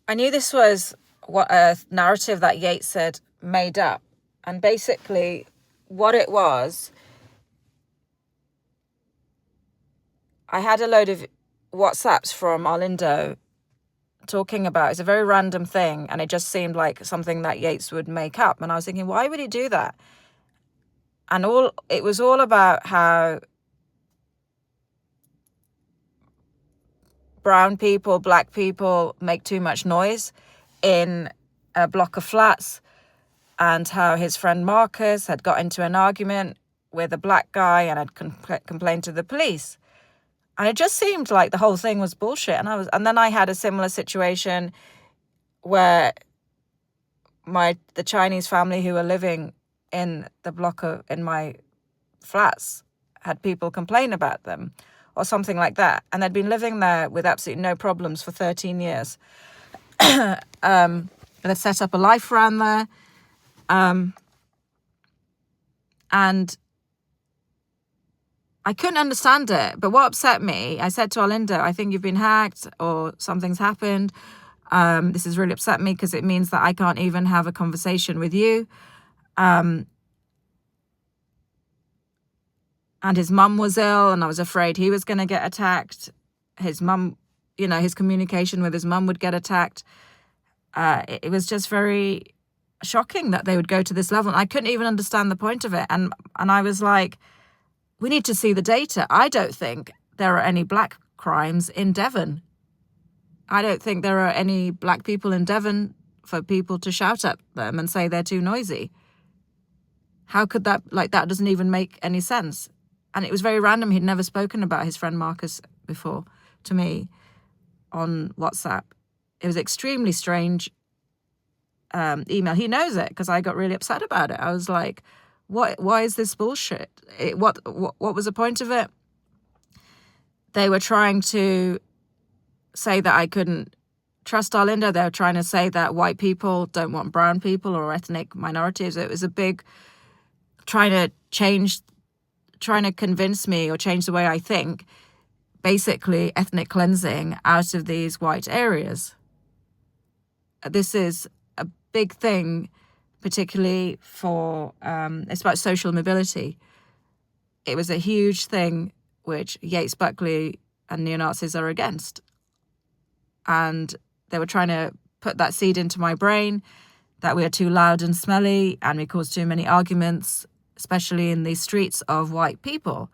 I knew this was what a narrative that Yeats had made up. And basically what it was, I had a load of WhatsApps from Arlindo talking about, it's a very random thing, and it just seemed like something that Yeats would make up. And I was thinking, why would he do that? And it was all about how brown people, black people make too much noise in a block of flats, and how his friend Marcus had got into an argument with a black guy and had complained to the police. And it just seemed like the whole thing was bullshit. And then I had a similar situation where the Chinese family who were living in the block in my flats had people complain about them or something like that. And they'd been living there with absolutely no problems for 13 years. They'd set up a life around there. And I couldn't understand it. But what upset me, I said to Arlindo, I think you've been hacked or something's happened. This has really upset me because it means that I can't even have a conversation with you. And his mum was ill, and I was afraid he was going to get attacked. His mum, his communication with his mum would get attacked. It was just very shocking that they would go to this level. And I couldn't even understand the point of it. And I was like, we need to see the data. I don't think there are any black crimes in Devon. I don't think there are any black people in Devon for people to shout at them and say they're too noisy. How could that doesn't even make any sense. And it was very random. He'd never spoken about his friend Marcus before to me on WhatsApp. It was extremely strange email. He knows it because I got really upset about it. I was like, why is this bullshit? What was the point of it? They were trying to say that I couldn't trust Arlindo. They were trying to say that white people don't want brown people or ethnic minorities. It was a big trying to convince me or change the way I think, basically ethnic cleansing out of these white areas. This is a big thing, particularly for, it's about social mobility. It was a huge thing which Yates, Buckley and neo-Nazis are against. And they were trying to put that seed into my brain that we are too loud and smelly and we cause too many arguments, especially in these streets of white people,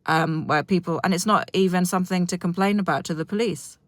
where people, and it's not even something to complain about to the police.